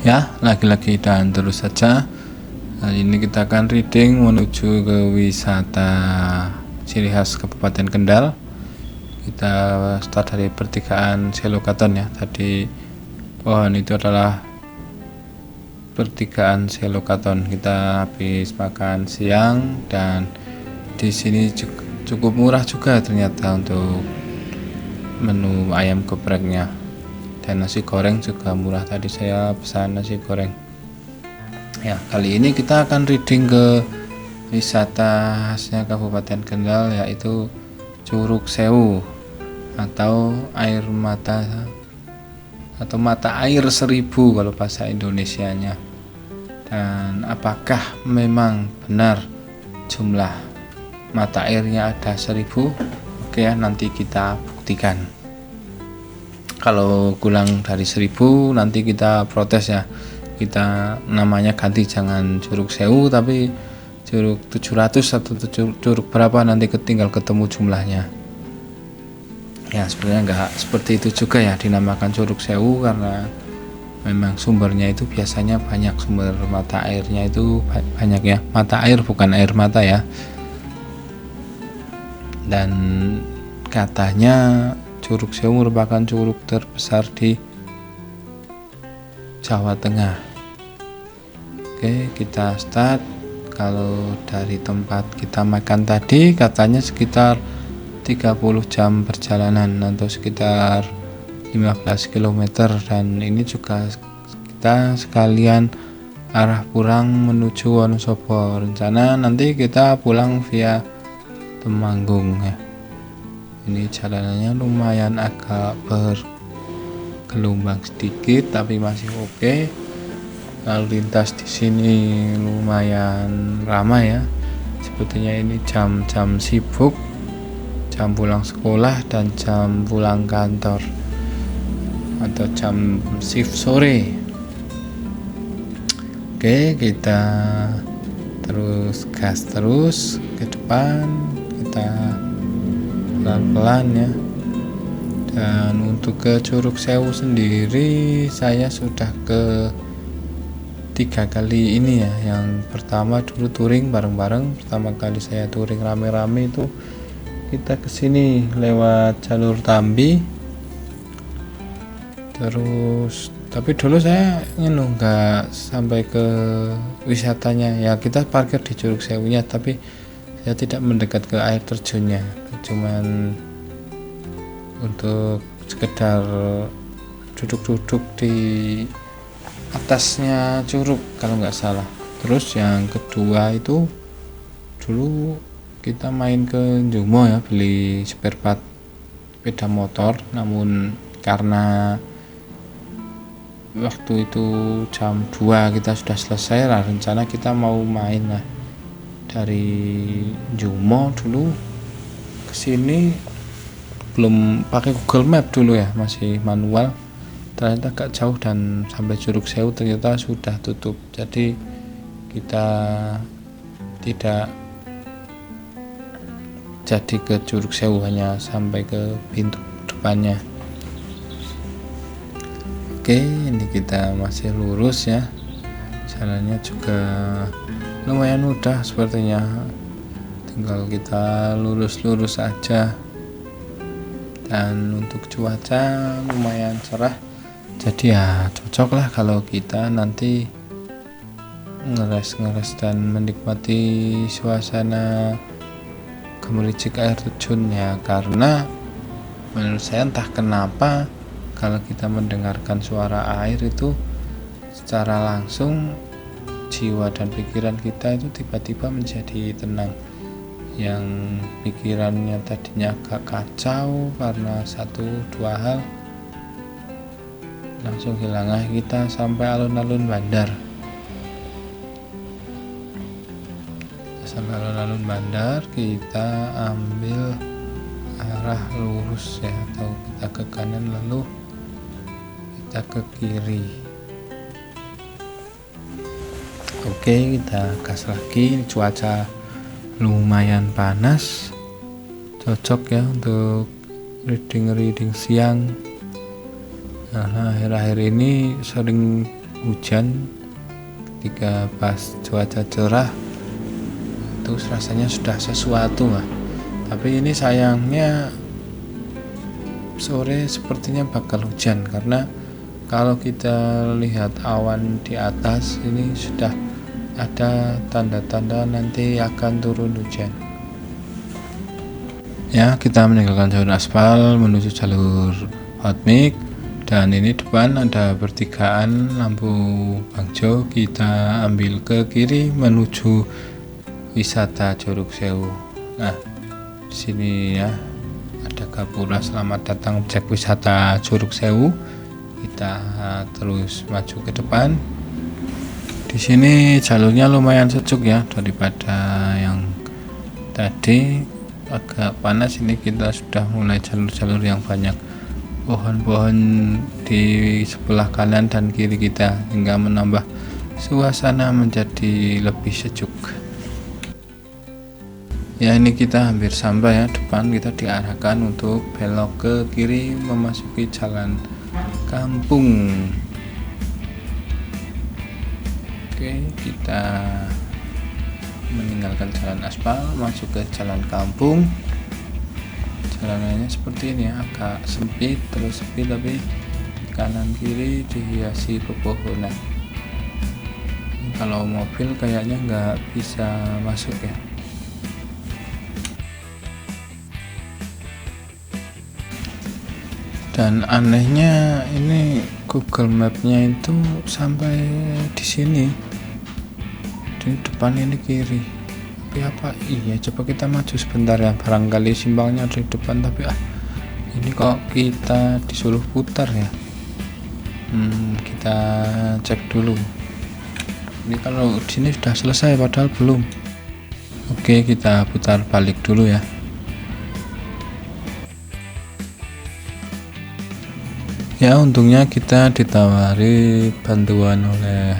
Ya, lagi-lagi dan terus saja. Hari ini kita akan reading menuju ke wisata ciri khas Kabupaten Kendal. Kita start dari pertigaan Selokaton ya. Tadi pohon itu adalah pertigaan Selokaton. Kita habis makan siang dan di sini cukup murah juga ternyata untuk menu ayam gepreknya. Dan nasi goreng juga murah, tadi saya pesan nasi goreng ya. Kali ini kita akan reading ke wisata khasnya Kabupaten Kendal, yaitu Curug Sewu atau air mata atau mata air 1000 kalau bahasa Indonesianya. Dan apakah memang benar jumlah mata airnya ada 1000? Oke ya, nanti kita buktikan. Kalau kurang dari 1000 nanti kita protes ya, kita namanya ganti, jangan Curug Sewu tapi Curug 700 atau curug berapa, nanti tinggal ketemu jumlahnya ya. Sebenarnya enggak seperti itu juga ya, dinamakan Curug Sewu karena memang sumbernya itu biasanya banyak, sumber mata airnya itu banyak ya, mata air bukan air mata ya. Dan katanya Curug Sewu merupakan curug terbesar di Jawa Tengah. Oke, kita start. Kalau dari tempat kita makan tadi katanya sekitar 30 jam perjalanan atau sekitar 15 km, dan ini juga kita sekalian arah pulang menuju Wonosobo. Rencana nanti kita pulang via Temanggung ya. Ini jalanannya lumayan agak bergelombang sedikit tapi masih oke. Lalu lintas di sini lumayan ramai ya. Sepertinya ini jam-jam sibuk, jam pulang sekolah dan jam pulang kantor atau jam shift sore. Oke, kita terus gas terus ke depan, kita pelan-pelan ya. Dan untuk ke Curug Sewu sendiri saya sudah ke 3 kali ini ya. Yang pertama dulu touring bareng-bareng, pertama kali saya touring rame-rame itu kita kesini lewat jalur Tambi. Terus tapi dulu saya nggak sampai ke wisatanya ya, kita parkir di Curug Sewunya tapi saya tidak mendekat ke air terjunnya, cuman untuk sekedar duduk-duduk di atasnya curug kalau nggak salah. Terus yang kedua itu dulu kita main ke Jumo ya, beli spare part sepeda motor, namun karena waktu itu jam 2 kita sudah selesai lah, rencana kita mau main lah dari Jumo dulu ke sini, belum pakai Google Map dulu ya, masih manual. Ternyata agak jauh dan sampai Curug Sewu ternyata sudah tutup, jadi kita tidak jadi ke Curug Sewu, hanya sampai ke pintu depannya. Oke, ini kita masih lurus ya, jalannya juga lumayan mudah sepertinya, tinggal kita lurus-lurus aja. Dan untuk cuaca lumayan cerah, jadi ya cocok lah kalau kita nanti ngeres dan menikmati suasana gemericik air terjun ya. Karena menurut saya entah kenapa kalau kita mendengarkan suara air itu secara langsung jiwa dan pikiran kita itu tiba-tiba menjadi tenang. Yang pikirannya tadinya agak kacau karena 1-2 hal, langsung hilang kita sampai alun-alun Bandar. Sampai alun-alun Bandar kita ambil arah lurus ya, atau kita ke kanan lalu kita ke kiri. Oke, kita gas lagi. Cuaca lumayan panas, cocok ya untuk reading siang. Nah, akhir-akhir ini sering hujan, ketika pas cuaca cerah itu rasanya sudah sesuatu lah. Tapi ini sayangnya sore sepertinya bakal hujan, karena kalau kita lihat awan di atas ini sudah ada tanda-tanda nanti akan turun hujan. Ya, kita meninggalkan jalur aspal menuju jalur hot mix, dan ini depan ada pertigaan lampu hijau. Kita ambil ke kiri menuju wisata Curug Sewu. Nah, di sini ya ada gapura selamat datang objek wisata Curug Sewu. Kita terus maju ke depan. Di sini jalurnya lumayan sejuk ya, daripada yang tadi agak panas. Ini kita sudah mulai jalur-jalur yang banyak pohon-pohon di sebelah kanan dan kiri kita, hingga menambah suasana menjadi lebih sejuk. Ya, ini kita hampir sampai ya, depan kita diarahkan untuk belok ke kiri memasuki jalan kampung. Oke, kita meninggalkan jalan aspal masuk ke jalan kampung. Jalanannya seperti ini ya, agak sempit, terus sepi, tapi kanan kiri dihiasi pepohonan. Kalau mobil kayaknya nggak bisa masuk ya. Dan anehnya ini Google Map-nya itu sampai di sini, di depan ini kiri. Tapi apa iya, coba kita maju sebentar ya, barangkali simpangnya di depan. Tapi ini kok kita disuruh putar ya. Kita cek dulu. Ini kalau di sini sudah selesai padahal belum. Oke, kita putar balik dulu ya. Ya, untungnya kita ditawari bantuan oleh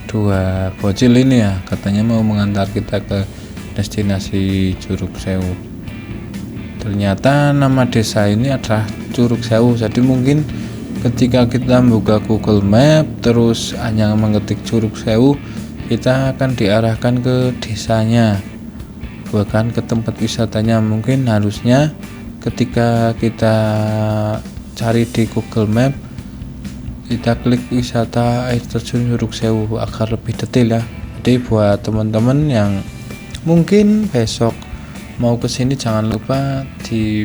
dua bocil ini ya, katanya mau mengantar kita ke destinasi Curug Sewu. Ternyata nama desa ini adalah Curug Sewu. Jadi mungkin ketika kita buka Google Map terus hanya mengetik Curug Sewu, kita akan diarahkan ke desanya, bukan ke tempat wisatanya. Mungkin harusnya ketika kita cari di Google Map, kita klik wisata air terjun Curug Sewu agar lebih detail ya. Jadi buat teman-teman yang mungkin besok mau kesini, jangan lupa di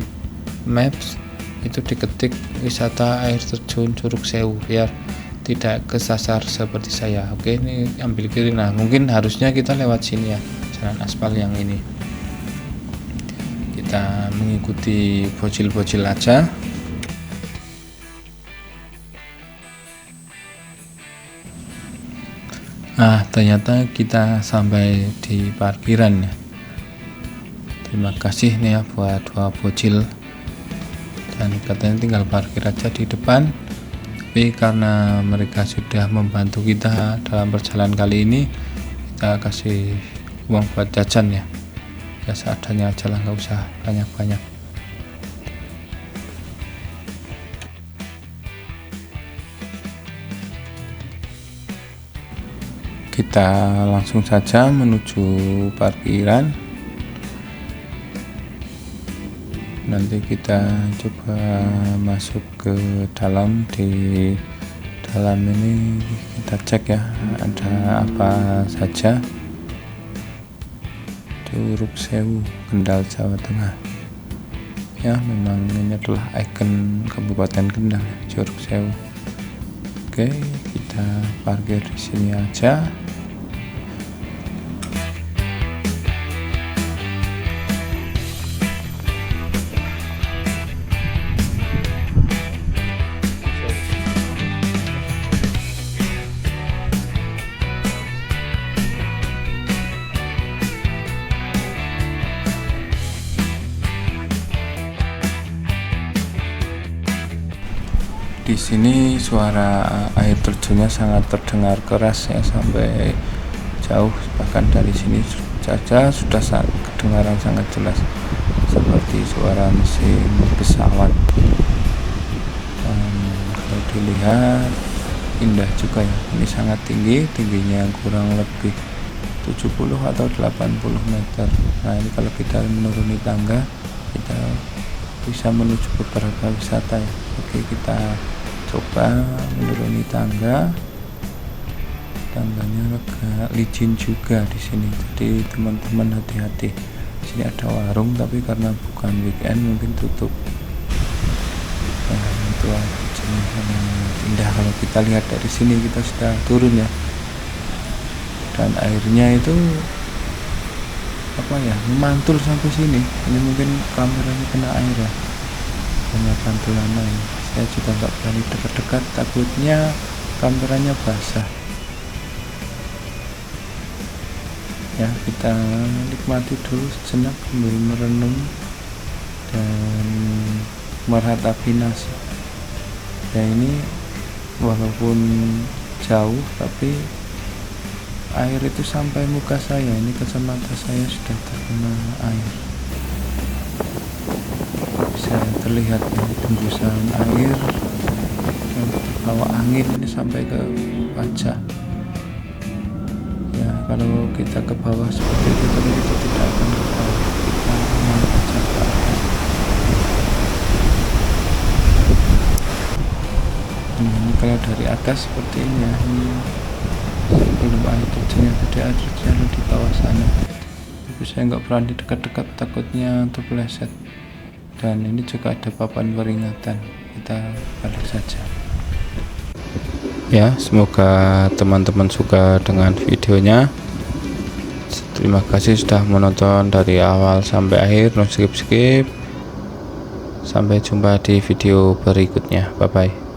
Maps itu diketik wisata air terjun Curug Sewu biar tidak kesasar seperti saya. Oke, ini ambil kiri. Nah, mungkin harusnya kita lewat sini ya, jalan aspal yang ini. Kita mengikuti bocil-bocil aja. Nah, ternyata kita sampai di parkiran ya. Terima kasih nih ya buat dua bocil, dan katanya tinggal parkir aja di depan. Tapi karena mereka sudah membantu kita dalam perjalanan kali ini, kita kasih uang buat jajan ya. Ya seadanya aja lah, nggak usah banyak-banyak. Kita langsung saja menuju parkiran. Nanti kita coba masuk ke dalam. Di dalam ini kita cek ya, ada apa saja. Curug Sewu, Kendal, Jawa Tengah. Ya, memang ini adalah ikon Kabupaten Kendal, Curug Sewu. Oke, kita parkir di sini aja. Di sini suara air terjunnya sangat terdengar keras ya, sampai jauh, bahkan dari sini saja sudah kedengaran sangat jelas, seperti suara mesin pesawat. Kalau dilihat indah juga ya. Ini sangat tinggi, tingginya kurang lebih 70 atau 80 meter. Nah ini kalau kita menuruni tangga, kita bisa menuju beberapa wisata ya. Oke, kita coba menuruni tangga. Tangganya agak licin juga di sini, jadi teman-teman hati-hati. Di sini ada warung, tapi karena bukan weekend mungkin tutup. Nah, itu yang indah kalau kita lihat dari sini. Kita sudah turun ya, dan airnya itu memantul sampai sini. Ini mungkin kameranya kena air ya, hanya pantulan air. Saya juga nggak berani dekat-dekat, takutnya kameranya basah ya. Kita nikmati dulu sejenak sambil merenung dan meratapi nasib ya. Ini walaupun jauh, tapi air itu sampai muka saya. Ini kacamata saya sudah terkena air, bisa terlihat ya, tembusan air yang terbawa angin ini sampai ke wajah ya. Kalau kita ke bawah seperti itu, tapi kita tidak akan ke bawah, kita menghadap ke atas. Ini kalau dari atas seperti ini ya. Ini belum air terjunnya, ada air terjun di bawah sana, tapi saya nggak berani dekat-dekat, takutnya terpeleset. Dan ini juga ada papan peringatan, kita balik saja ya. Semoga teman-teman suka dengan videonya. Terima kasih sudah menonton dari awal sampai akhir, no skip. Sampai jumpa di video berikutnya, bye bye.